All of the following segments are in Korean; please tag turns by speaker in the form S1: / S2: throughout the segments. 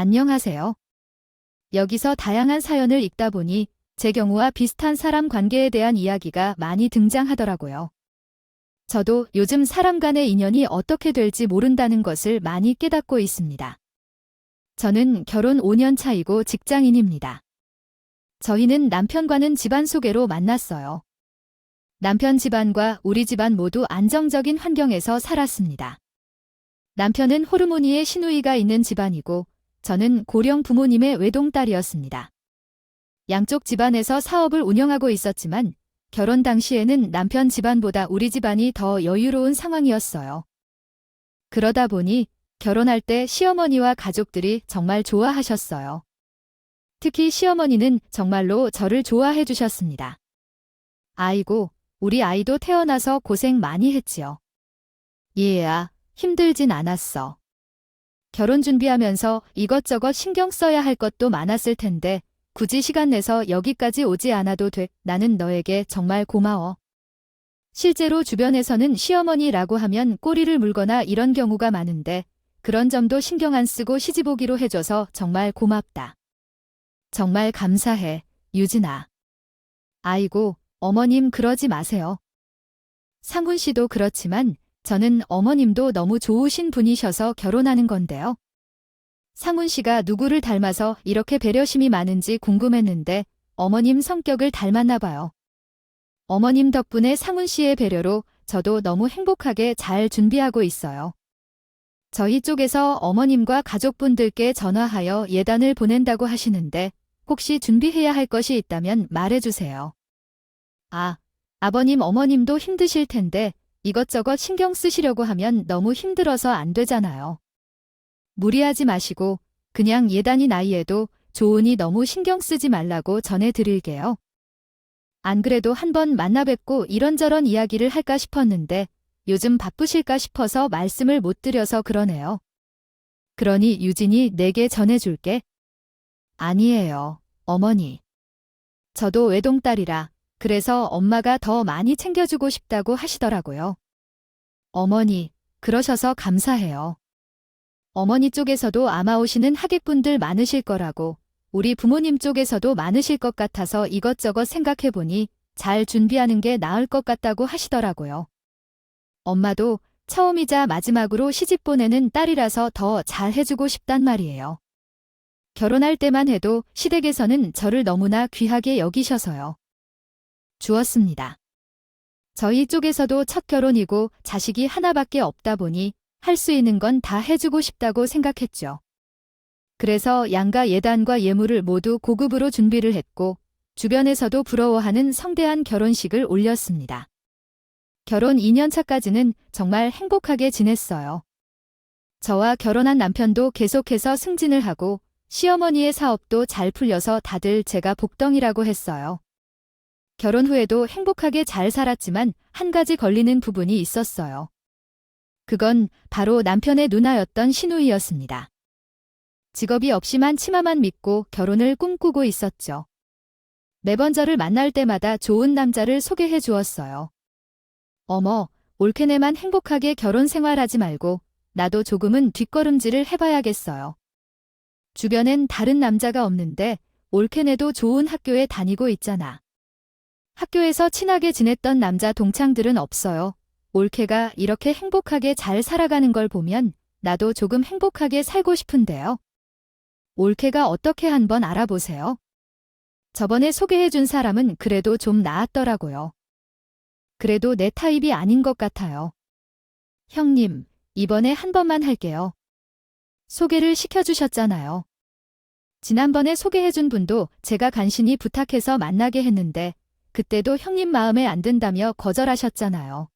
S1: 안녕하세요. 여기서 다양한 사연을 읽다 보니 제 경우와 비슷한 사람 관계에 대한 이야기가 많이 등장하더라고요. 저도 요즘 사람 간의 인연이 어떻게 될지 모른다는 것을 많이 깨닫고 있습니다. 저는 결혼 5년 차이고 직장인입니다. 저희는 남편과는 집안 소개로 만났어요. 남편 집안과 우리 집안 모두 안정적인 환경에서 살았습니다. 남편은 호르모니의 시누이가 있는 집안이고 저는 고령 부모님의 외동딸이었습니다. 양쪽 집안에서 사업을 운영하고 있었지만 결혼 당시에는 남편 집안보다 우리 집안이 더 여유로운 상황이었어요. 그러다 보니 결혼할 때 시어머니와 가족들이 정말 좋아하셨어요. 특히 시어머니는 정말로 저를 좋아해 주셨습니다. 아이고, 우리 아이도 태어나서 고생 많이 했지요. 얘야, 힘들진 않았어. 결혼 준비하면서 이것저것 신경 써야 할 것도 많았을 텐데 굳이 시간 내서 여기까지 오지 않아도 돼. 나는 너에게 정말 고마워. 실제로 주변에서는 시어머니라고 하면 꼬리를 물거나 이런 경우가 많은데 그런 점도 신경 안 쓰고 시집 오기로 해줘서 정말 고맙다. 정말 감사해, 유진아. 아이고, 어머님 그러지 마세요. 상훈 씨도 그렇지만 저는 어머님도 너무 좋으신 분이셔서 결혼하는 건데요. 상훈 씨가 누구를 닮아서 이렇게 배려심이 많은지 궁금했는데 어머님 성격을 닮았나 봐요. 어머님 덕분에 상훈 씨의 배려로 저도 너무 행복하게 잘 준비하고 있어요. 저희 쪽에서 어머님과 가족분들께 전화하여 예단을 보낸다고 하시는데 혹시 준비해야 할 것이 있다면 말해주세요. 아버님 어머님도 힘드실 텐데 이것저것 신경 쓰시려고 하면 너무 힘들어서 안 되잖아요. 무리하지 마시고 그냥 예단이 나이에도 좋으니 너무 신경 쓰지 말라고 전해드릴게요. 안 그래도 한번 만나 뵙고 이런저런 이야기를 할까 싶었는데 요즘 바쁘실까 싶어서 말씀을 못 드려서 그러네요. 그러니 유진이 내게 전해줄게. 아니에요, 어머니. 저도 외동딸이라 그래서 엄마가 더 많이 챙겨주고 싶다고 하시더라고요. 어머니, 그러셔서 감사해요. 어머니 쪽에서도 아마 오시는 하객분들 많으실 거라고 우리 부모님 쪽에서도 많으실 것 같아서 이것저것 생각해보니 잘 준비하는 게 나을 것 같다고 하시더라고요. 엄마도 처음이자 마지막으로 시집 보내는 딸이라서 더 잘 해주고 싶단 말이에요. 결혼할 때만 해도 시댁에서는 저를 너무나 귀하게 여기셔서요. 주었습니다. 저희 쪽에서도 첫 결혼이고 자식이 하나밖에 없다 보니 할 수 있는 건 다 해주고 싶다고 생각했죠. 그래서 양가 예단과 예물을 모두 고급으로 준비를 했고 주변에서도 부러워하는 성대한 결혼식을 올렸습니다. 결혼 2년 차까지는 정말 행복하게 지냈어요. 저와 결혼한 남편도 계속해서 승진을 하고 시어머니의 사업도 잘 풀려서 다들 제가 복덩이라고 했어요. 결혼 후에도 행복하게 잘 살았지만 한 가지 걸리는 부분이 있었어요. 그건 바로 남편의 누나였던 시누이였습니다. 직업이 없이만 치마만 믿고 결혼을 꿈꾸고 있었죠. 매번 저를 만날 때마다 좋은 남자를 소개해 주었어요. 어머, 올케네만 행복하게 결혼 생활하지 말고 나도 조금은 뒷걸음질을 해봐야겠어요. 주변엔 다른 남자가 없는데 올케네도 좋은 학교에 다니고 있잖아. 학교에서 친하게 지냈던 남자 동창들은 없어요. 올케가 이렇게 행복하게 잘 살아가는 걸 보면 나도 조금 행복하게 살고 싶은데요. 올케가 어떻게 한번 알아보세요. 저번에 소개해준 사람은 그래도 좀 나았더라고요. 그래도 내 타입이 아닌 것 같아요. 형님, 이번에 한 번만 할게요. 소개를 시켜주셨잖아요. 지난번에 소개해준 분도 제가 간신히 부탁해서 만나게 했는데 그때도 형님 마음에 안 든다며 거절하셨잖아요.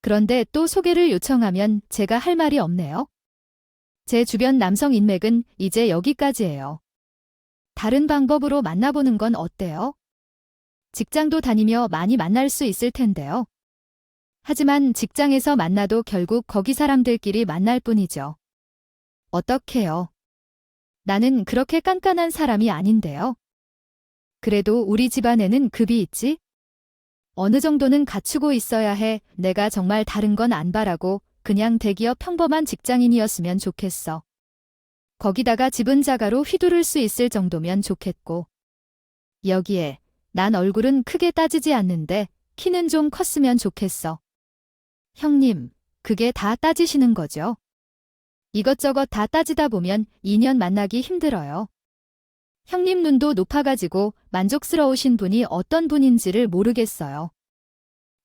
S1: 그런데 또 소개를 요청하면 제가 할 말이 없네요. 제 주변 남성 인맥은 이제 여기까지예요. 다른 방법으로 만나보는 건 어때요? 직장도 다니며 많이 만날 수 있을 텐데요. 하지만 직장에서 만나도 결국 거기 사람들끼리 만날 뿐이죠. 어떡해요? 나는 그렇게 깐깐한 사람이 아닌데요. 그래도 우리 집안에는 급이 있지? 어느 정도는 갖추고 있어야 해. 내가 정말 다른 건 안 바라고 그냥 대기업 평범한 직장인이었으면 좋겠어. 거기다가 집은 자가로 휘두를 수 있을 정도면 좋겠고. 여기에 난 얼굴은 크게 따지지 않는데 키는 좀 컸으면 좋겠어. 형님, 그게 다 따지시는 거죠? 이것저것 다 따지다 보면 인연 만나기 힘들어요. 형님 눈도 높아가지고 만족스러우신 분이 어떤 분인지를 모르겠어요.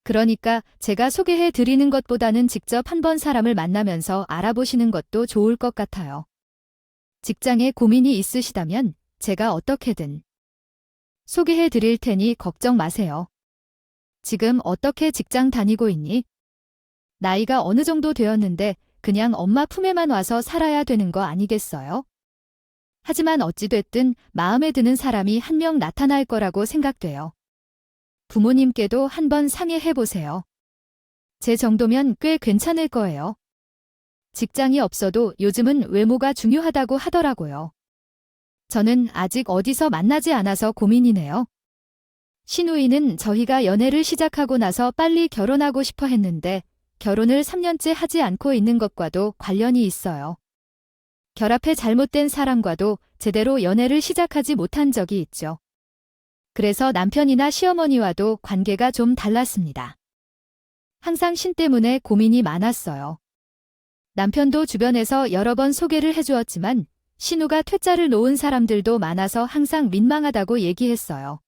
S1: 그러니까 제가 소개해 드리는 것보다는 직접 한번 사람을 만나면서 알아보시는 것도 좋을 것 같아요. 직장에 고민이 있으시다면 제가 어떻게든 소개해 드릴 테니 걱정 마세요. 지금 어떻게 직장 다니고 있니? 나이가 어느 정도 되었는데 그냥 엄마 품에만 와서 살아야 되는 거 아니겠어요? 하지만 어찌됐든 마음에 드는 사람이 한 명 나타날 거라고 생각돼요. 부모님께도 한번 상의해보세요. 제 정도면 꽤 괜찮을 거예요. 직장이 없어도 요즘은 외모가 중요하다고 하더라고요. 저는 아직 어디서 만나지 않아서 고민이네요. 신우이는 저희가 연애를 시작하고 나서 빨리 결혼하고 싶어 했는데 결혼을 3년째 하지 않고 있는 것과도 관련이 있어요. 결합해 잘못된 사람과도 제대로 연애를 시작하지 못한 적이 있죠. 그래서 남편이나 시어머니와도 관계가 좀 달랐습니다. 항상 신 때문에 고민이 많았어요. 남편도 주변에서 여러 번 소개를 해주었지만 신우가 퇴짜를 놓은 사람들도 많아서 항상 민망하다고 얘기했어요.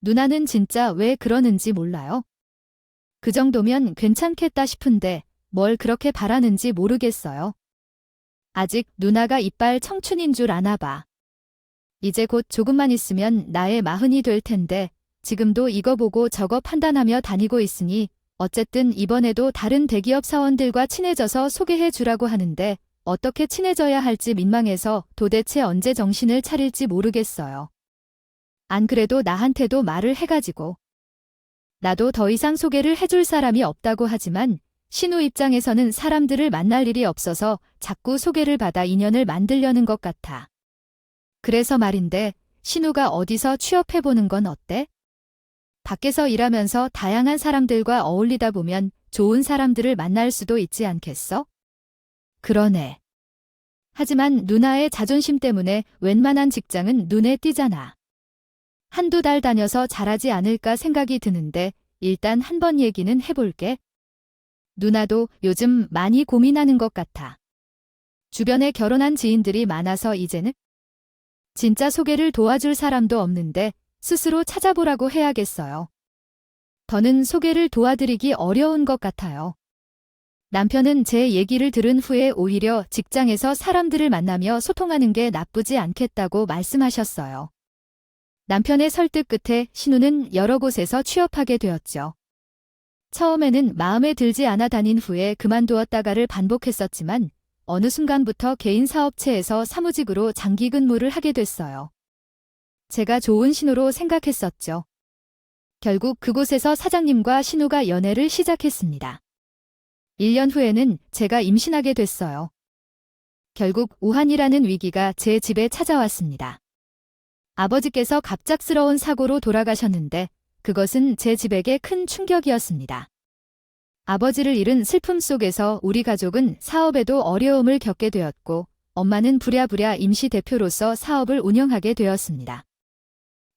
S1: 누나는 진짜 왜 그러는지 몰라요. 그 정도면 괜찮겠다 싶은데 뭘 그렇게 바라는지 모르겠어요. 아직 누나가 이빨 청춘인 줄 아나 봐. 이제 곧 조금만 있으면 나의 40이 될 텐데 지금도 이거 보고 저거 판단하며 다니고 있으니 어쨌든 이번에도 다른 대기업 사원들과 친해져서 소개해 주라고 하는데 어떻게 친해져야 할지 민망해서 도대체 언제 정신을 차릴지 모르겠어요. 안 그래도 나한테도 말을 해가지고. 나도 더 이상 소개를 해줄 사람이 없다고 하지만 신우 입장에서는 사람들을 만날 일이 없어서 자꾸 소개를 받아 인연을 만들려는 것 같아. 그래서 말인데 신우가 어디서 취업해보는 건 어때? 밖에서 일하면서 다양한 사람들과 어울리다 보면 좋은 사람들을 만날 수도 있지 않겠어? 그러네. 하지만 누나의 자존심 때문에 웬만한 직장은 눈에 띄잖아. 한두 달 다녀서 잘하지 않을까 생각이 드는데 일단 한번 얘기는 해볼게. 누나도 요즘 많이 고민하는 것 같아. 주변에 결혼한 지인들이 많아서 이제는 진짜 소개를 도와줄 사람도 없는데 스스로 찾아보라고 해야겠어요. 더는 소개를 도와드리기 어려운 것 같아요. 남편은 제 얘기를 들은 후에 오히려 직장에서 사람들을 만나며 소통하는 게 나쁘지 않겠다고 말씀하셨어요. 남편의 설득 끝에 신우는 여러 곳에서 취업하게 되었죠. 처음에는 마음에 들지 않아 다닌 후에 그만두었다가를 반복했었지만 어느 순간부터 개인 사업체에서 사무직으로 장기 근무를 하게 됐어요. 제가 좋은 신호로 생각했었죠. 결국 그곳에서 사장님과 신우가 연애를 시작했습니다. 1년 후에는 제가 임신하게 됐어요. 결국 우한이라는 위기가 제 집에 찾아왔습니다. 아버지께서 갑작스러운 사고로 돌아가셨는데 그것은 제 집에게 큰 충격이었습니다. 아버지를 잃은 슬픔 속에서 우리 가족은 사업에도 어려움을 겪게 되었고 엄마는 부랴부랴 임시 대표로서 사업을 운영하게 되었습니다.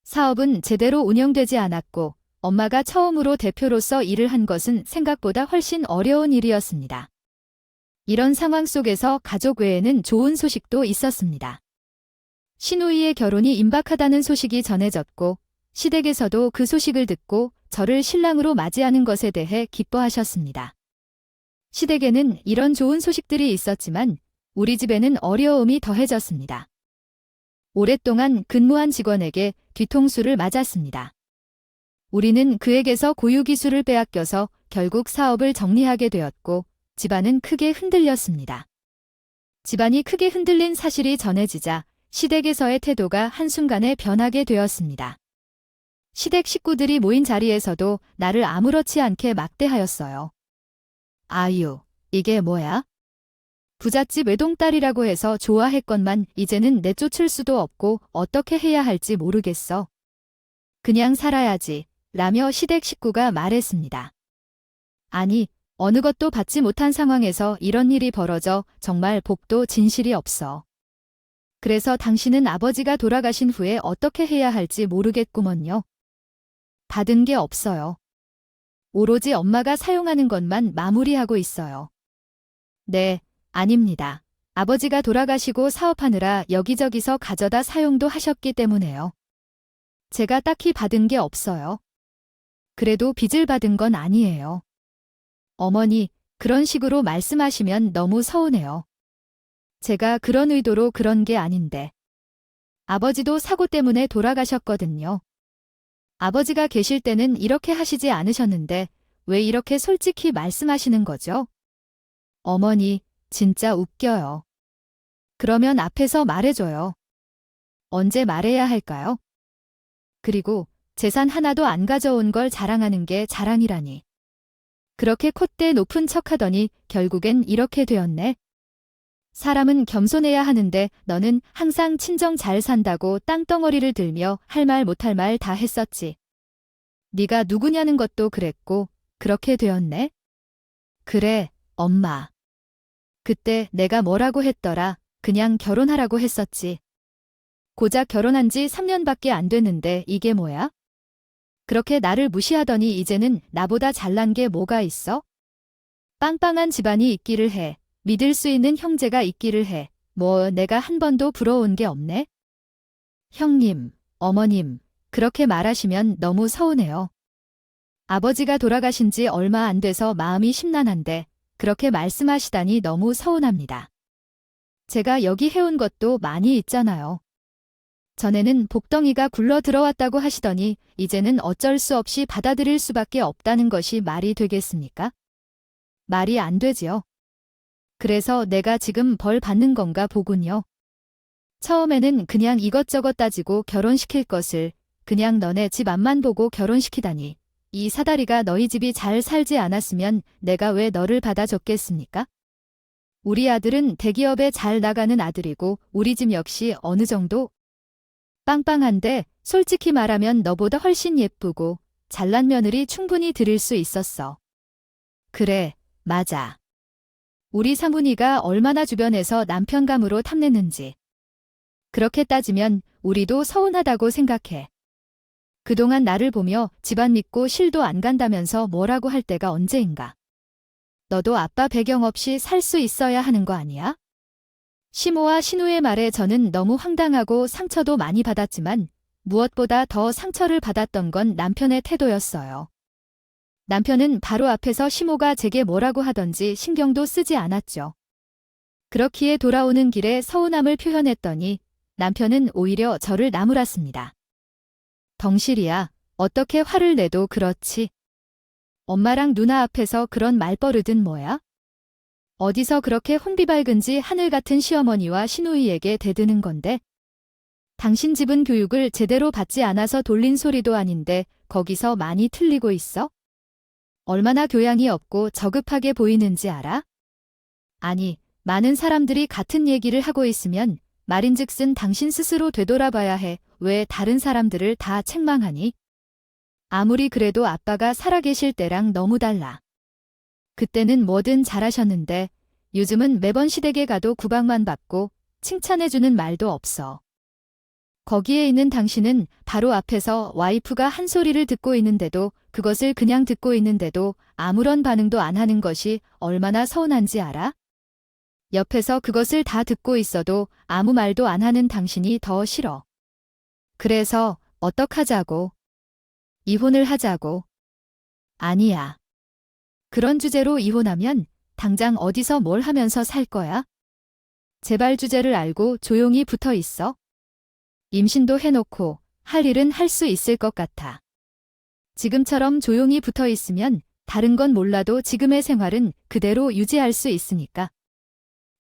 S1: 사업은 제대로 운영되지 않았고 엄마가 처음으로 대표로서 일을 한 것은 생각보다 훨씬 어려운 일이었습니다. 이런 상황 속에서 가족 외에는 좋은 소식도 있었습니다. 신우이의 결혼이 임박하다는 소식이 전해졌고 시댁에서도 그 소식을 듣고 저를 신랑으로 맞이하는 것에 대해 기뻐하셨습니다. 시댁에는 이런 좋은 소식들이 있었지만 우리 집에는 어려움이 더해졌습니다. 오랫동안 근무한 직원에게 뒤통수를 맞았습니다. 우리는 그에게서 고유기술을 빼앗겨서 결국 사업을 정리하게 되었고 집안은 크게 흔들렸습니다. 집안이 크게 흔들린 사실이 전해지자 시댁에서의 태도가 한순간에 변하게 되었습니다. 시댁 식구들이 모인 자리에서도 나를 아무렇지 않게 막대하였어요. 아유, 이게 뭐야? 부잣집 외동딸이라고 해서 좋아했건만 이제는 내쫓을 수도 없고 어떻게 해야 할지 모르겠어. 그냥 살아야지, 라며 시댁 식구가 말했습니다. 아니, 어느 것도 받지 못한 상황에서 이런 일이 벌어져 정말 복도 진실이 없어. 그래서 당신은 아버지가 돌아가신 후에 어떻게 해야 할지 모르겠구먼요. 받은 게 없어요. 오로지 엄마가 사용하는 것만 마무리하고 있어요. 네, 아닙니다. 아버지가 돌아가시고 사업하느라 여기저기서 가져다 사용도 하셨기 때문에요. 제가 딱히 받은 게 없어요. 그래도 빚을 받은 건 아니에요. 어머니, 그런 식으로 말씀하시면 너무 서운해요. 제가 그런 의도로 그런 게 아닌데. 아버지도 사고 때문에 돌아가셨거든요. 아버지가 계실 때는 이렇게 하시지 않으셨는데 왜 이렇게 솔직히 말씀하시는 거죠? 어머니, 진짜 웃겨요. 그러면 앞에서 말해줘요. 언제 말해야 할까요? 그리고 재산 하나도 안 가져온 걸 자랑하는 게 자랑이라니. 그렇게 콧대 높은 척하더니 결국엔 이렇게 되었네. 사람은 겸손해야 하는데 너는 항상 친정 잘 산다고 땅덩어리를 들며 할 말 못할 말 다 했었지. 네가 누구냐는 것도 그랬고 그렇게 되었네. 그래, 엄마. 그때 내가 뭐라고 했더라. 그냥 결혼하라고 했었지. 고작 결혼한 지 3년밖에 안 됐는데 이게 뭐야? 그렇게 나를 무시하더니 이제는 나보다 잘난 게 뭐가 있어? 빵빵한 집안이 있기를 해. 믿을 수 있는 형제가 있기를 해. 뭐 내가 한 번도 부러운 게 없네? 형님, 어머님, 그렇게 말하시면 너무 서운해요. 아버지가 돌아가신 지 얼마 안 돼서 마음이 심란한데 그렇게 말씀하시다니 너무 서운합니다. 제가 여기 해온 것도 많이 있잖아요. 전에는 복덩이가 굴러 들어왔다고 하시더니 이제는 어쩔 수 없이 받아들일 수밖에 없다는 것이 말이 되겠습니까? 말이 안 되지요. 그래서 내가 지금 벌 받는 건가 보군요. 처음에는 그냥 이것저것 따지고 결혼시킬 것을 그냥 너네 집 앞만 보고 결혼시키다니. 이 사다리가 너희 집이 잘 살지 않았으면 내가 왜 너를 받아줬겠습니까? 우리 아들은 대기업에 잘 나가는 아들이고 우리 집 역시 어느 정도 빵빵한데 솔직히 말하면 너보다 훨씬 예쁘고 잘난 며느리 충분히 들일 수 있었어. 그래, 맞아. 우리 상훈이가 얼마나 주변에서 남편감으로 탐냈는지. 그렇게 따지면 우리도 서운하다고 생각해. 그동안 나를 보며 집안 믿고 실도 안 간다면서 뭐라고 할 때가 언제인가. 너도 아빠 배경 없이 살 수 있어야 하는 거 아니야? 시모와 신우의 말에 저는 너무 황당하고 상처도 많이 받았지만 무엇보다 더 상처를 받았던 건 남편의 태도였어요. 남편은 바로 앞에서 시모가 제게 뭐라고 하던지 신경도 쓰지 않았죠. 그렇기에 돌아오는 길에 서운함을 표현했더니 남편은 오히려 저를 나무랐습니다. 덩실이야, 어떻게 화를 내도 그렇지. 엄마랑 누나 앞에서 그런 말버릇은 뭐야? 어디서 그렇게 혼비밝은지 하늘 같은 시어머니와 시누이에게 대드는 건데? 당신 집은 교육을 제대로 받지 않아서 돌린 소리도 아닌데 거기서 많이 틀리고 있어? 얼마나 교양이 없고 저급하게 보이는지 알아? 아니, 많은 사람들이 같은 얘기를 하고 있으면 말인즉슨 당신 스스로 되돌아봐야 해. 왜 다른 사람들을 다 책망하니? 아무리 그래도 아빠가 살아계실 때랑 너무 달라. 그때는 뭐든 잘하셨는데 요즘은 매번 시댁에 가도 구박만 받고 칭찬해주는 말도 없어. 거기에 있는 당신은 바로 앞에서 와이프가 한 소리를 듣고 있는데도 그것을 그냥 듣고 있는데도 아무런 반응도 안 하는 것이 얼마나 서운한지 알아? 옆에서 그것을 다 듣고 있어도 아무 말도 안 하는 당신이 더 싫어. 그래서 어떡하자고? 이혼을 하자고? 아니야. 그런 주제로 이혼하면 당장 어디서 뭘 하면서 살 거야? 제발 주제를 알고 조용히 붙어 있어. 임신도 해놓고 할 일은 할 수 있을 것 같아. 지금처럼 조용히 붙어 있으면 다른 건 몰라도 지금의 생활은 그대로 유지할 수 있으니까.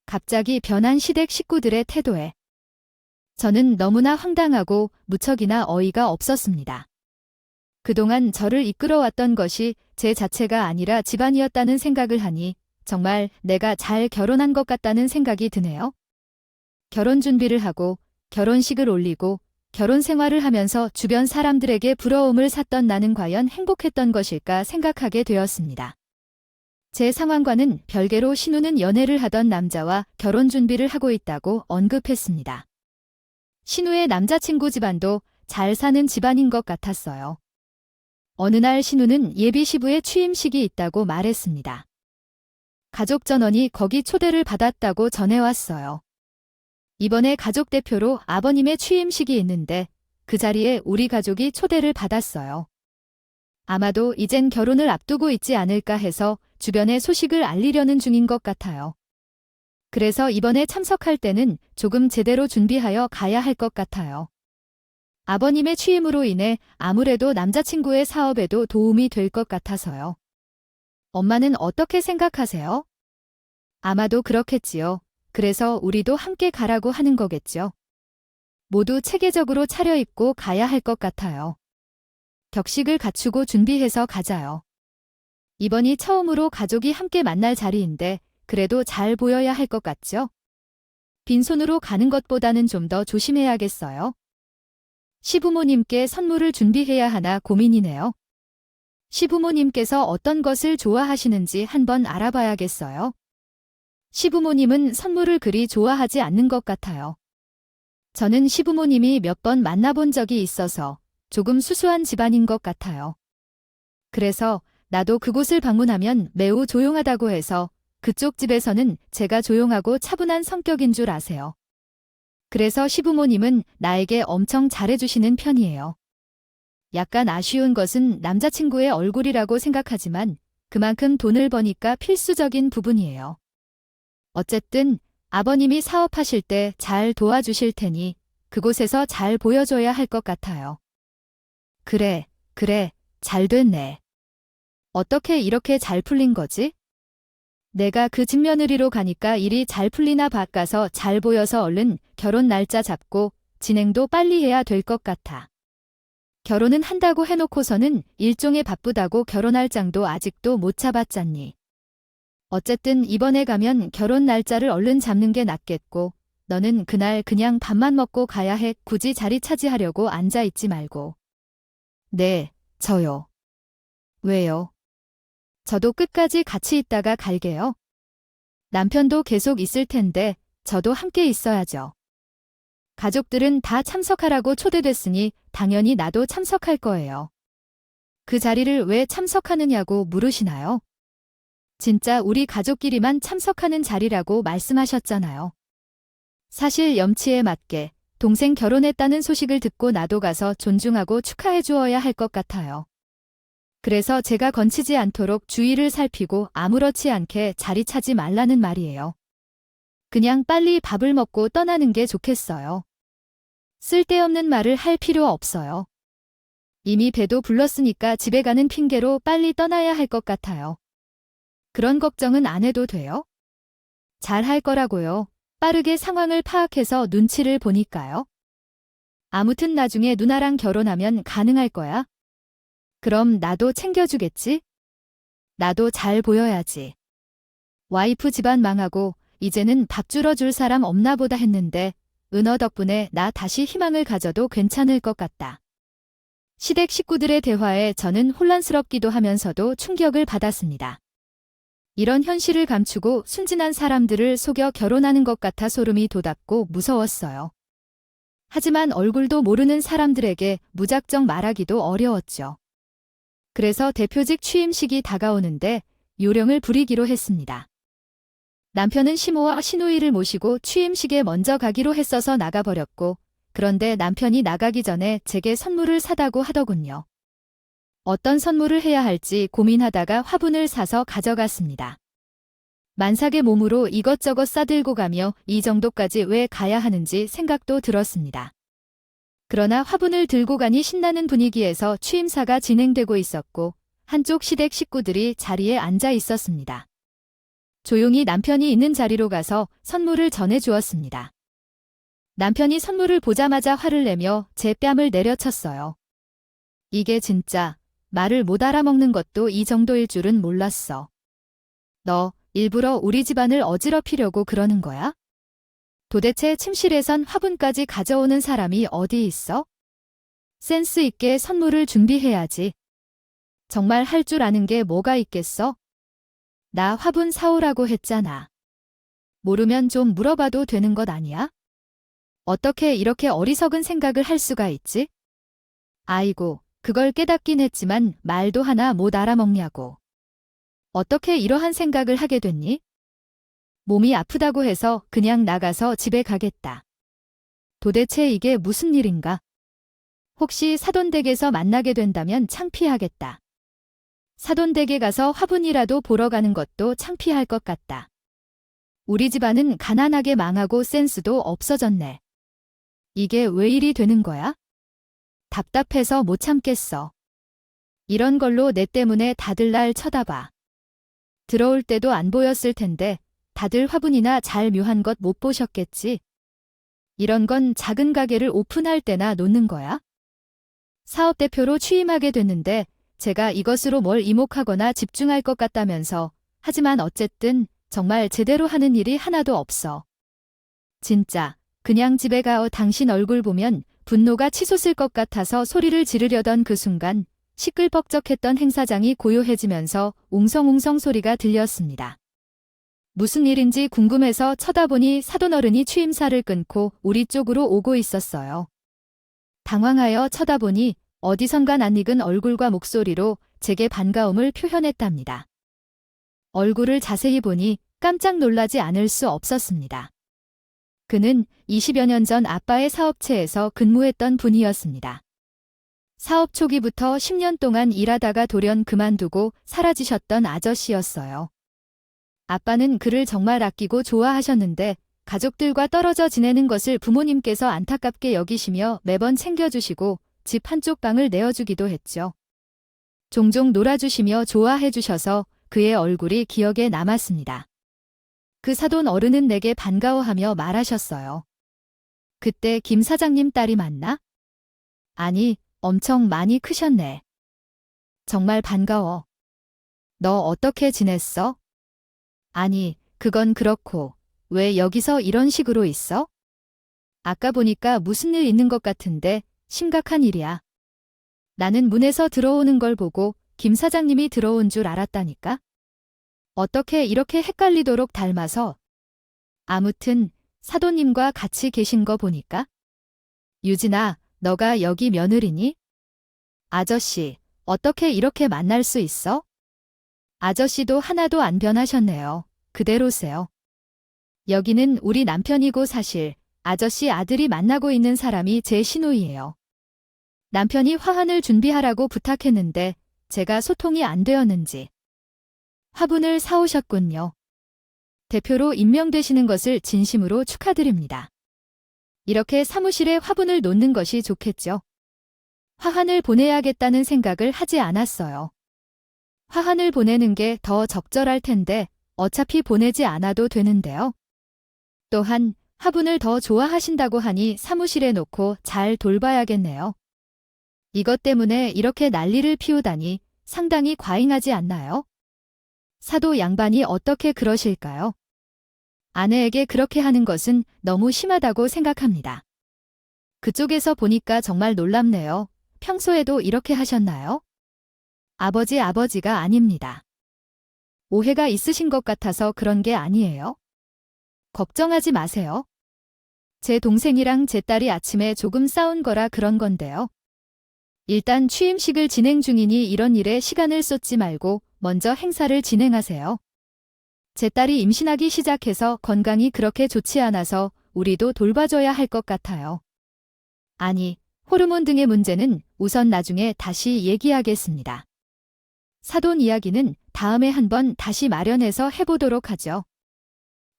S1: 갑자기 변한 시댁 식구들의 태도에 저는 너무나 황당하고 무척이나 어이가 없었습니다. 그동안 저를 이끌어왔던 것이 제 자체가 아니라 집안이었다는 생각을 하니 정말 내가 잘 결혼한 것 같다는 생각이 드네요. 결혼 준비를 하고 결혼식을 올리고 결혼 생활을 하면서 주변 사람들에게 부러움을 샀던 나는 과연 행복했던 것일까 생각하게 되었습니다. 제 상황과는 별개로 신우는 연애를 하던 남자와 결혼 준비를 하고 있다고 언급했습니다. 신우의 남자친구 집안도 잘 사는 집안인 것 같았어요. 어느 날 신우는 예비 시부의 취임식이 있다고 말했습니다. 가족 전원이 거기 초대를 받았다고 전해왔어요. 이번에 가족 대표로 아버님의 취임식이 있는데 그 자리에 우리 가족이 초대를 받았어요. 아마도 이젠 결혼을 앞두고 있지 않을까 해서 주변에 소식을 알리려는 중인 것 같아요. 그래서 이번에 참석할 때는 조금 제대로 준비하여 가야 할 것 같아요. 아버님의 취임으로 인해 아무래도 남자친구의 사업에도 도움이 될 것 같아서요. 엄마는 어떻게 생각하세요? 아마도 그렇겠지요. 그래서 우리도 함께 가라고 하는 거겠죠. 모두 체계적으로 차려입고 가야 할 것 같아요. 격식을 갖추고 준비해서 가자요. 이번이 처음으로 가족이 함께 만날 자리인데 그래도 잘 보여야 할 것 같죠? 빈손으로 가는 것보다는 좀 더 조심해야겠어요. 시부모님께 선물을 준비해야 하나 고민이네요. 시부모님께서 어떤 것을 좋아하시는지 한번 알아봐야겠어요. 시부모님은 선물을 그리 좋아하지 않는 것 같아요. 저는 시부모님이 몇 번 만나본 적이 있어서 조금 수수한 집안인 것 같아요. 그래서 나도 그곳을 방문하면 매우 조용하다고 해서 그쪽 집에서는 제가 조용하고 차분한 성격인 줄 아세요. 그래서 시부모님은 나에게 엄청 잘해주시는 편이에요. 약간 아쉬운 것은 남자친구의 얼굴이라고 생각하지만 그만큼 돈을 버니까 필수적인 부분이에요. 어쨌든 아버님이 사업하실 때 잘 도와주실 테니 그곳에서 잘 보여줘야 할 것 같아요. 그래, 잘 됐네. 어떻게 이렇게 잘 풀린 거지? 내가 그 집 며느리로 가니까 일이 잘 풀리나 바꿔서 잘 보여서 얼른 결혼 날짜 잡고 진행도 빨리 해야 될 것 같아. 결혼은 한다고 해놓고서는 일종의 바쁘다고 결혼할 장도 아직도 못 잡았잖니. 어쨌든 이번에 가면 결혼 날짜를 얼른 잡는 게 낫겠고 너는 그날 그냥 밥만 먹고 가야 해. 굳이 자리 차지하려고 앉아있지 말고. 네, 저요. 왜요? 저도 끝까지 같이 있다가 갈게요. 남편도 계속 있을 텐데 저도 함께 있어야죠. 가족들은 다 참석하라고 초대됐으니 당연히 나도 참석할 거예요. 그 자리를 왜 참석하느냐고 물으시나요? 진짜 우리 가족끼리만 참석하는 자리라고 말씀하셨잖아요. 사실 염치에 맞게 동생 결혼했다는 소식을 듣고 나도 가서 존중하고 축하해 주어야 할 것 같아요. 그래서 제가 건치지 않도록 주의를 살피고 아무렇지 않게 자리 차지 말라는 말이에요. 그냥 빨리 밥을 먹고 떠나는 게 좋겠어요. 쓸데없는 말을 할 필요 없어요. 이미 배도 불렀으니까 집에 가는 핑계로 빨리 떠나야 할 것 같아요. 그런 걱정은 안 해도 돼요? 잘 할 거라고요. 빠르게 상황을 파악해서 눈치를 보니까요. 아무튼 나중에 누나랑 결혼하면 가능할 거야. 그럼 나도 챙겨주겠지? 나도 잘 보여야지. 와이프 집안 망하고 이제는 밥 주러 줄 사람 없나 보다 했는데 은어 덕분에 나 다시 희망을 가져도 괜찮을 것 같다. 시댁 식구들의 대화에 저는 혼란스럽기도 하면서도 충격을 받았습니다. 이런 현실을 감추고 순진한 사람들을 속여 결혼하는 것 같아 소름이 돋았고 무서웠어요. 하지만 얼굴도 모르는 사람들에게 무작정 말하기도 어려웠죠. 그래서 대표직 취임식이 다가오는데 요령을 부리기로 했습니다. 남편은 시모와 시누이를 모시고 취임식에 먼저 가기로 했어서 나가버렸고 그런데 남편이 나가기 전에 제게 선물을 사다고 하더군요. 어떤 선물을 해야 할지 고민하다가 화분을 사서 가져갔습니다. 만삭의 몸으로 이것저것 싸들고 가며 이 정도까지 왜 가야 하는지 생각도 들었습니다. 그러나 화분을 들고 가니 신나는 분위기에서 취임사가 진행되고 있었고 한쪽 시댁 식구들이 자리에 앉아 있었습니다. 조용히 남편이 있는 자리로 가서 선물을 전해주었습니다. 남편이 선물을 보자마자 화를 내며 제 뺨을 내려쳤어요. 이게 진짜 말을 못 알아먹는 것도 이 정도일 줄은 몰랐어. 너 일부러 우리 집안을 어지럽히려고 그러는 거야? 도대체 침실에선 화분까지 가져오는 사람이 어디 있어? 센스 있게 선물을 준비해야지. 정말 할 줄 아는 게 뭐가 있겠어? 나 화분 사오라고 했잖아. 모르면 좀 물어봐도 되는 것 아니야? 어떻게 이렇게 어리석은 생각을 할 수가 있지? 아이고, 그걸 깨닫긴 했지만 말도 하나 못 알아먹냐고. 어떻게 이러한 생각을 하게 됐니? 몸이 아프다고 해서 그냥 나가서 집에 가겠다. 도대체 이게 무슨 일인가? 혹시 사돈댁에서 만나게 된다면 창피하겠다. 사돈댁에 가서 화분이라도 보러 가는 것도 창피할 것 같다. 우리 집안은 가난하게 망하고 센스도 없어졌네. 이게 왜 일이 되는 거야? 답답해서 못 참겠어. 이런 걸로 내 때문에 다들 날 쳐다봐. 들어올 때도 안 보였을 텐데 다들 화분이나 잘 묘한 것 못 보셨겠지? 이런 건 작은 가게를 오픈할 때나 놓는 거야? 사업대표로 취임하게 됐는데 제가 이것으로 뭘 이목하거나 집중할 것 같다면서 하지만 어쨌든 정말 제대로 하는 일이 하나도 없어. 진짜 그냥 집에 가어 당신 얼굴 보면 분노가 치솟을 것 같아서 소리를 지르려던 그 순간 시끌벅적했던 행사장이 고요해지면서 웅성웅성 소리가 들렸습니다. 무슨 일인지 궁금해서 쳐다보니 사돈어른이 취임사를 끊고 우리 쪽으로 오고 있었어요. 당황하여 쳐다보니 어디선가 낯익은 얼굴과 목소리로 제게 반가움을 표현했답니다. 얼굴을 자세히 보니 깜짝 놀라지 않을 수 없었습니다. 그는 20여 년 전 아빠의 사업체에서 근무했던 분이었습니다. 사업 초기부터 10년 동안 일하다가 돌연 그만두고 사라지셨던 아저씨였어요. 아빠는 그를 정말 아끼고 좋아하셨는데 가족들과 떨어져 지내는 것을 부모님께서 안타깝게 여기시며 매번 챙겨주시고 집 한쪽 방을 내어주기도 했죠. 종종 놀아주시며 좋아해주셔서 그의 얼굴이 기억에 남았습니다. 그 사돈 어른은 내게 반가워하며 말하셨어요. 그때 김 사장님 딸이 맞나? 아니, 엄청 많이 크셨네. 정말 반가워. 너 어떻게 지냈어? 아니, 그건 그렇고, 왜 여기서 이런 식으로 있어? 아까 보니까 무슨 일 있는 것 같은데 심각한 일이야. 나는 문에서 들어오는 걸 보고 김 사장님이 들어온 줄 알았다니까? 어떻게 이렇게 헷갈리도록 닮아서. 아무튼 사돈님과 같이 계신 거 보니까. 유진아, 너가 여기 며느리니? 아저씨, 어떻게 이렇게 만날 수 있어? 아저씨도 하나도 안 변하셨네요. 그대로세요. 여기는 우리 남편이고 사실 아저씨 아들이 만나고 있는 사람이 제 시누이예요. 남편이 화환을 준비하라고 부탁했는데 제가 소통이 안 되었는지. 화분을 사오셨군요. 대표로 임명되시는 것을 진심으로 축하드립니다. 이렇게 사무실에 화분을 놓는 것이 좋겠죠. 화환을 보내야겠다는 생각을 하지 않았어요. 화환을 보내는 게 더 적절할 텐데 어차피 보내지 않아도 되는데요. 또한 화분을 더 좋아하신다고 하니 사무실에 놓고 잘 돌봐야겠네요. 이것 때문에 이렇게 난리를 피우다니 상당히 과잉하지 않나요? 사도 양반이 어떻게 그러실까요? 아내에게 그렇게 하는 것은 너무 심하다고 생각합니다. 그쪽에서 보니까 정말 놀랍네요. 평소에도 이렇게 하셨나요? 아버지가 아닙니다. 오해가 있으신 것 같아서 그런 게 아니에요. 걱정하지 마세요. 제 동생이랑 제 딸이 아침에 조금 싸운 거라 그런 건데요. 일단 취임식을 진행 중이니 이런 일에 시간을 쏟지 말고 먼저 행사를 진행하세요. 제 딸이 임신하기 시작해서 건강이 그렇게 좋지 않아서 우리도 돌봐줘야 할 것 같아요. 아니, 호르몬 등의 문제는 우선 나중에 다시 얘기하겠습니다. 사돈 이야기는 다음에 한번 다시 마련해서 해보도록 하죠.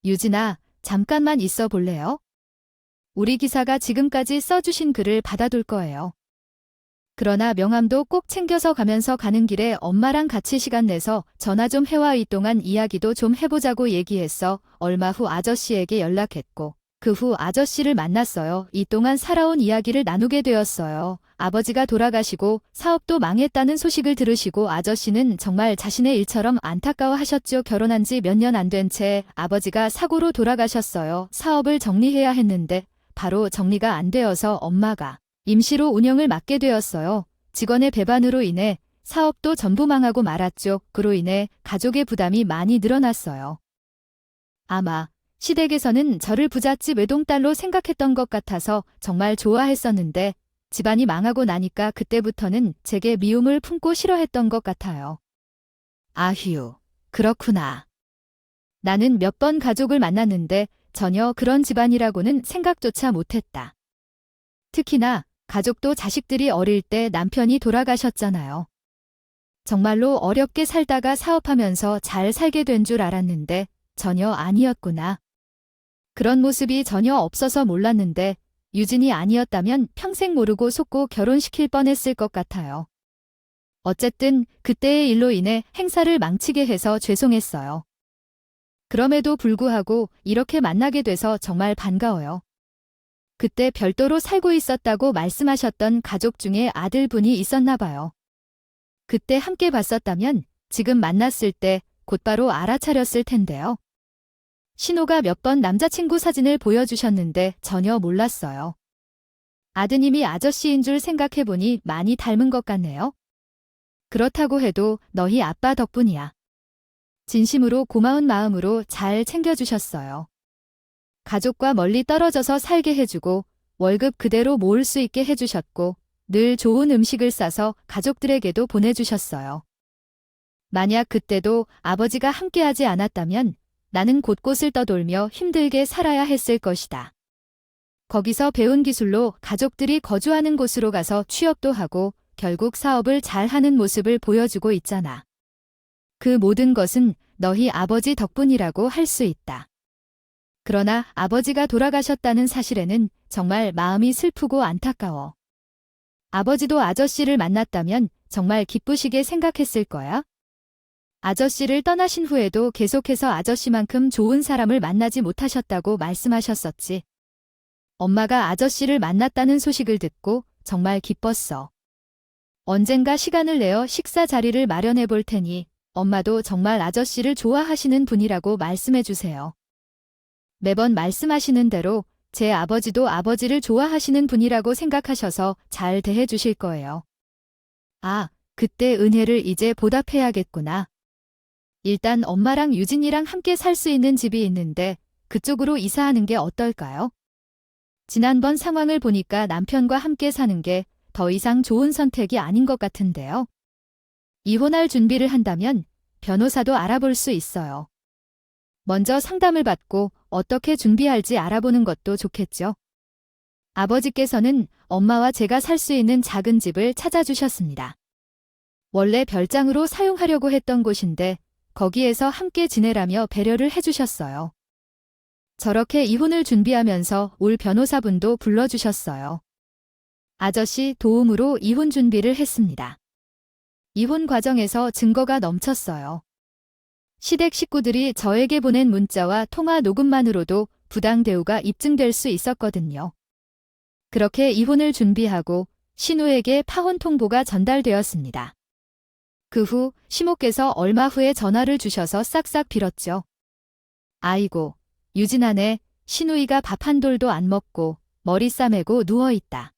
S1: 유진아, 잠깐만 있어 볼래요? 우리 기사가 지금까지 써주신 글을 받아둘 거예요. 그러나 명함도 꼭 챙겨서 가면서 가는 길에 엄마랑 같이 시간 내서 전화 좀 해와 이 동안 이야기도 좀 해보자고 얘기했어. 얼마 후 아저씨에게 연락했고 그 후 아저씨를 만났어요. 이 동안 살아온 이야기를 나누게 되었어요. 아버지가 돌아가시고 사업도 망했다는 소식을 들으시고 아저씨는 정말 자신의 일처럼 안타까워하셨죠. 결혼한 지 몇 년 안 된 채 아버지가 사고로 돌아가셨어요. 사업을 정리해야 했는데 바로 정리가 안 되어서 엄마가 임시로 운영을 맡게 되었어요. 직원의 배반으로 인해 사업도 전부 망하고 말았죠. 그로 인해 가족의 부담이 많이 늘어났어요. 아마 시댁에서는 저를 부잣집 외동딸로 생각했던 것 같아서 정말 좋아했었는데 집안이 망하고 나니까 그때부터는 제게 미움을 품고 싫어했던 것 같아요. 아휴, 그렇구나. 나는 몇 번 가족을 만났는데 전혀 그런 집안이라고는 생각조차 못했다. 특히나 가족도 자식들이 어릴 때 남편이 돌아가셨잖아요. 정말로 어렵게 살다가 사업하면서 잘 살게 된 줄 알았는데 전혀 아니었구나. 그런 모습이 전혀 없어서 몰랐는데 유진이 아니었다면 평생 모르고 속고 결혼시킬 뻔했을 것 같아요. 어쨌든 그때의 일로 인해 행사를 망치게 해서 죄송했어요. 그럼에도 불구하고 이렇게 만나게 돼서 정말 반가워요. 그때 별도로 살고 있었다고 말씀하셨던 가족 중에 아들분이 있었나 봐요. 그때 함께 봤었다면 지금 만났을 때 곧바로 알아차렸을 텐데요. 신호가 몇 번 남자친구 사진을 보여주셨는데 전혀 몰랐어요. 아드님이 아저씨인 줄 생각해보니 많이 닮은 것 같네요. 그렇다고 해도 너희 아빠 덕분이야. 진심으로 고마운 마음으로 잘 챙겨주셨어요. 가족과 멀리 떨어져서 살게 해주고 월급 그대로 모을 수 있게 해주셨고 늘 좋은 음식을 싸서 가족들에게도 보내주셨어요. 만약 그때도 아버지가 함께하지 않았다면 나는 곳곳을 떠돌며 힘들게 살아야 했을 것이다. 거기서 배운 기술로 가족들이 거주하는 곳으로 가서 취업도 하고 결국 사업을 잘하는 모습을 보여주고 있잖아. 그 모든 것은 너희 아버지 덕분이라고 할 수 있다. 그러나 아버지가 돌아가셨다는 사실에는 정말 마음이 슬프고 안타까워. 아버지도 아저씨를 만났다면 정말 기쁘시게 생각했을 거야. 아저씨를 떠나신 후에도 계속해서 아저씨만큼 좋은 사람을 만나지 못하셨다고 말씀하셨었지. 엄마가 아저씨를 만났다는 소식을 듣고 정말 기뻤어. 언젠가 시간을 내어 식사 자리를 마련해 볼 테니 엄마도 정말 아저씨를 좋아하시는 분이라고 말씀해 주세요. 매번 말씀하시는 대로 제 아버지도 아버지를 좋아하시는 분이라고 생각하셔서 잘 대해 주실 거예요. 아, 그때 은혜를 이제 보답해야겠구나. 일단 엄마랑 유진이랑 함께 살 수 있는 집이 있는데 그쪽으로 이사하는 게 어떨까요? 지난번 상황을 보니까 남편과 함께 사는 게 더 이상 좋은 선택이 아닌 것 같은데요. 이혼할 준비를 한다면 변호사도 알아볼 수 있어요. 먼저 상담을 받고 어떻게 준비할지 알아보는 것도 좋겠죠. 아버지께서는 엄마와 제가 살 수 있는 작은 집을 찾아주셨습니다. 원래 별장으로 사용하려고 했던 곳인데 거기에서 함께 지내라며 배려를 해주셨어요. 저렇게 이혼을 준비하면서 올 변호사분도 불러주셨어요. 아저씨 도움으로 이혼 준비를 했습니다. 이혼 과정에서 증거가 넘쳤어요. 시댁 식구들이 저에게 보낸 문자와 통화 녹음만으로도 부당 대우가 입증될 수 있었거든요. 그렇게 이혼을 준비하고 신우에게 파혼 통보가 전달되었습니다. 그 후 시모께서 얼마 후에 전화를 주셔서 싹싹 빌었죠. 아이고, 유진아네, 신우이가 밥 한 돌도 안 먹고 머리 싸매고 누워있다.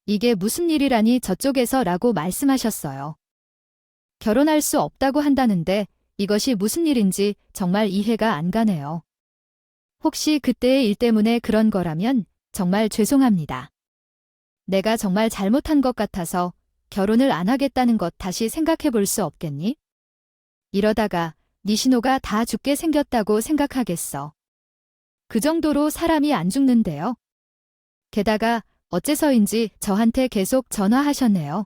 S1: 이게 무슨 일이라니 저쪽에서 라고 말씀하셨어요. 결혼할 수 없다고 한다는데 이것이 무슨 일인지 정말 이해가 안 가네요. 혹시 그때의 일 때문에 그런 거라면 정말 죄송합니다. 내가 정말 잘못한 것 같아서 결혼을 안 하겠다는 것 다시 생각해 볼 수 없겠니? 이러다가 네 신호가 다 죽게 생겼다고 생각하겠어. 그 정도로 사람이 안 죽는데요. 게다가 어째서인지 저한테 계속 전화하셨네요.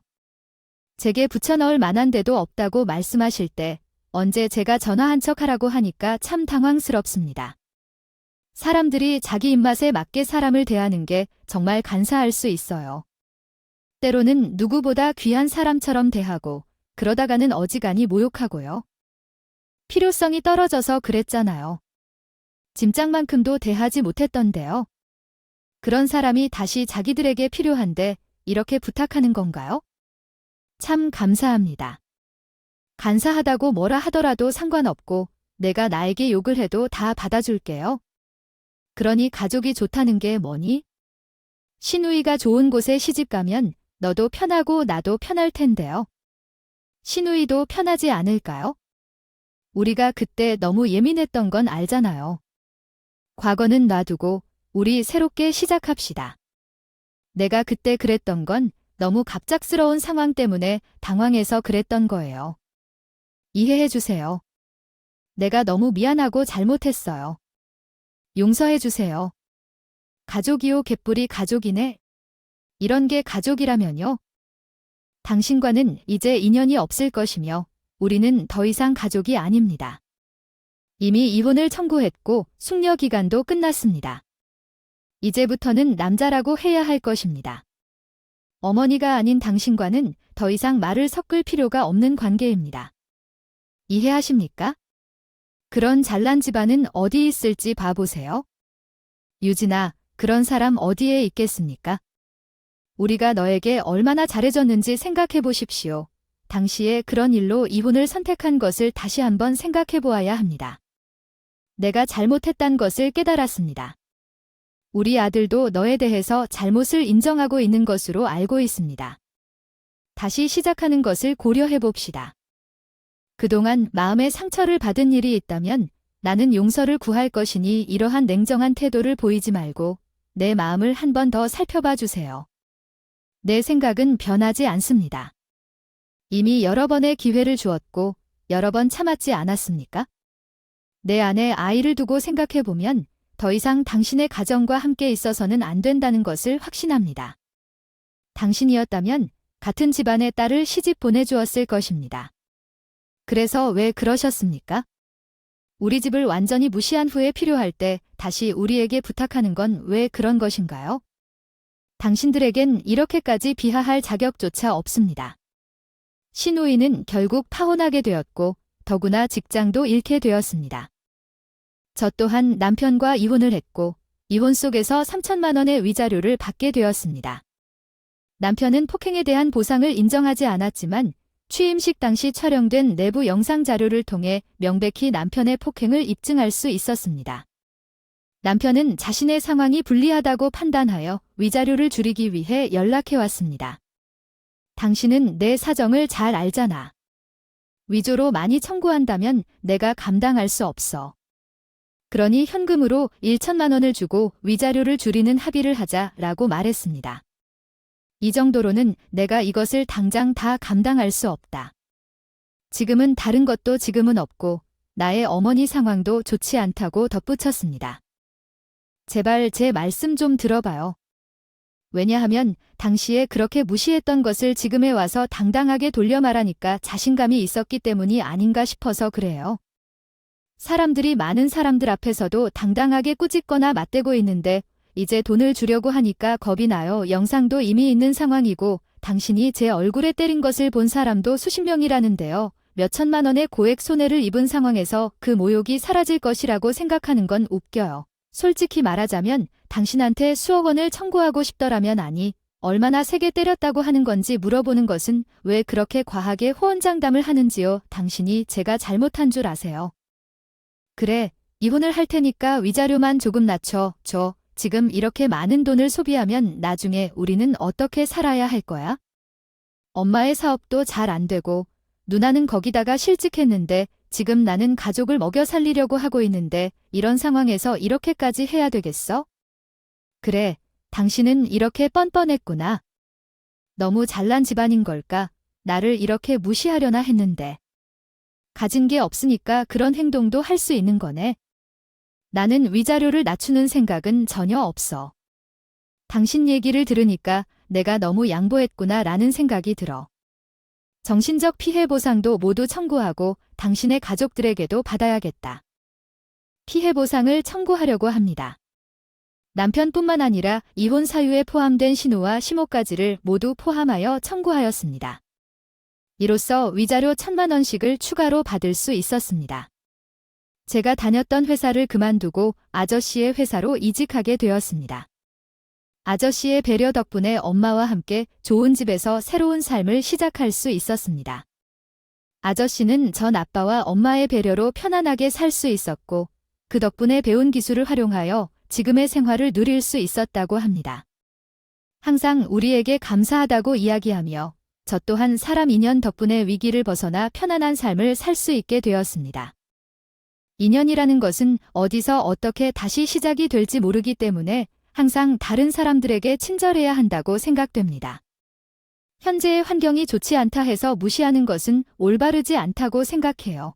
S1: 제게 붙여넣을 만한 데도 없다고 말씀하실 때 언제 제가 전화한 척 하라고 하니까 참 당황스럽습니다. 사람들이 자기 입맛에 맞게 사람을 대하는 게 정말 간사할 수 있어요. 때로는 누구보다 귀한 사람처럼 대하고 그러다가는 어지간히 모욕하고요. 필요성이 떨어져서 그랬잖아요. 짐짝만큼도 대하지 못했던데요. 그런 사람이 다시 자기들에게 필요한데 이렇게 부탁하는 건가요? 참 감사합니다. 간사하다고 뭐라 하더라도 상관없고 내가 나에게 욕을 해도 다 받아줄게요. 그러니 가족이 좋다는 게 뭐니? 신우이가 좋은 곳에 시집가면 너도 편하고 나도 편할 텐데요. 신우이도 편하지 않을까요? 우리가 그때 너무 예민했던 건 알잖아요. 과거는 놔두고 우리 새롭게 시작합시다. 내가 그때 그랬던 건 너무 갑작스러운 상황 때문에 당황해서 그랬던 거예요. 이해해 주세요. 내가 너무 미안하고 잘못했어요. 용서해 주세요. 가족이요 개뿔이 가족이네. 이런 게 가족이라면요. 당신과는 이제 인연이 없을 것이며 우리는 더 이상 가족이 아닙니다. 이미 이혼을 청구했고 숙려 기간도 끝났습니다. 이제부터는 남자라고 해야 할 것입니다. 어머니가 아닌 당신과는 더 이상 말을 섞을 필요가 없는 관계입니다. 이해하십니까? 그런 잘난 집안은 어디 있을지 봐보세요. 유진아, 그런 사람 어디에 있겠습니까? 우리가 너에게 얼마나 잘해줬는지 생각해 보십시오. 당시에 그런 일로 이혼을 선택한 것을 다시 한번 생각해 보아야 합니다. 내가 잘못했단 것을 깨달았습니다. 우리 아들도 너에 대해서 잘못을 인정하고 있는 것으로 알고 있습니다. 다시 시작하는 것을 고려해 봅시다. 그동안 마음의 상처를 받은 일이 있다면 나는 용서를 구할 것이니 이러한 냉정한 태도를 보이지 말고 내 마음을 한 번 더 살펴봐 주세요. 내 생각은 변하지 않습니다. 이미 여러 번의 기회를 주었고 여러 번 참았지 않았습니까? 내 안에 아이를 두고 생각해 보면 더 이상 당신의 가정과 함께 있어서는 안 된다는 것을 확신합니다. 당신이었다면 같은 집안의 딸을 시집 보내주었을 것입니다. 그래서 왜 그러셨습니까? 우리 집을 완전히 무시한 후에 필요할 때 다시 우리에게 부탁하는 건 왜 그런 것인가요? 당신들에겐 이렇게까지 비하할 자격조차 없습니다. 신우이는 결국 파혼하게 되었고 더구나 직장도 잃게 되었습니다. 저 또한 남편과 이혼을 했고 이혼 속에서 3천만 원의 위자료를 받게 되었습니다. 남편은 폭행에 대한 보상을 인정하지 않았지만 취임식 당시 촬영된 내부 영상 자료를 통해 명백히 남편의 폭행을 입증할 수 있었습니다. 남편은 자신의 상황이 불리하다고 판단하여 위자료를 줄이기 위해 연락해왔습니다. 당신은 내 사정을 잘 알잖아. 위조로 많이 청구한다면 내가 감당할 수 없어. 그러니 현금으로 1천만 원을 주고 위자료를 줄이는 합의를 하자라고 말했습니다. 이 정도로는 내가 이것을 당장 다 감당할 수 없다. 지금은 다른 것도 지금은 없고 나의 어머니 상황도 좋지 않다고 덧붙였습니다. 제발 제 말씀 좀 들어봐요. 왜냐하면 당시에 그렇게 무시했던 것을 지금에 와서 당당하게 돌려 말하니까 자신감이 있었기 때문이 아닌가 싶어서 그래요. 사람들이 많은 사람들 앞에서도 당당하게 꾸짖거나 맞대고 있는데 이제 돈을 주려고 하니까 겁이 나요. 영상도 이미 있는 상황이고 당신이 제 얼굴에 때린 것을 본 사람도 수십 명이라는데요. 몇 천만 원의 고액 손해를 입은 상황에서 그 모욕이 사라질 것이라고 생각하는 건 웃겨요. 솔직히 말하자면 당신한테 수억 원을 청구하고 싶더라면 아니 얼마나 세게 때렸다고 하는 건지 물어보는 것은 왜 그렇게 과하게 호언장담을 하는지요. 당신이 제가 잘못한 줄 아세요. 그래, 이혼을 할 테니까 위자료만 조금 낮춰줘. 지금 이렇게 많은 돈을 소비하면 나중에 우리는 어떻게 살아야 할 거야? 엄마의 사업도 잘 안 되고 누나는 거기다가 실직했는데 지금 나는 가족을 먹여 살리려고 하고 있는데 이런 상황에서 이렇게까지 해야 되겠어? 그래, 당신은 이렇게 뻔뻔했구나. 너무 잘난 집안인 걸까? 나를 이렇게 무시하려나 했는데. 가진 게 없으니까 그런 행동도 할 수 있는 거네. 나는 위자료를 낮추는 생각은 전혀 없어. 당신 얘기를 들으니까 내가 너무 양보했구나 라는 생각이 들어. 정신적 피해 보상도 모두 청구하고 당신의 가족들에게도 받아야겠다. 피해 보상을 청구하려고 합니다. 남편뿐만 아니라 이혼 사유에 포함된 신우와 시모까지를 모두 포함하여 청구하였습니다. 이로써 위자료 1,000만 원씩을 추가로 받을 수 있었습니다. 제가 다녔던 회사를 그만두고 아저씨의 회사로 이직하게 되었습니다. 아저씨의 배려 덕분에 엄마와 함께 좋은 집에서 새로운 삶을 시작할 수 있었습니다. 아저씨는 전 아빠와 엄마의 배려로 편안하게 살 수 있었고 그 덕분에 배운 기술을 활용하여 지금의 생활을 누릴 수 있었다고 합니다. 항상 우리에게 감사하다고 이야기하며 저 또한 사람 인연 덕분에 위기를 벗어나 편안한 삶을 살 수 있게 되었습니다. 인연이라는 것은 어디서 어떻게 다시 시작이 될지 모르기 때문에 항상 다른 사람들에게 친절해야 한다고 생각됩니다. 현재의 환경이 좋지 않다 해서 무시하는 것은 올바르지 않다고 생각해요.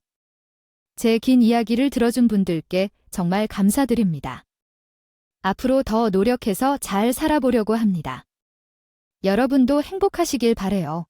S1: 제 긴 이야기를 들어준 분들께 정말 감사드립니다. 앞으로 더 노력해서 잘 살아보려고 합니다. 여러분도 행복하시길 바래요.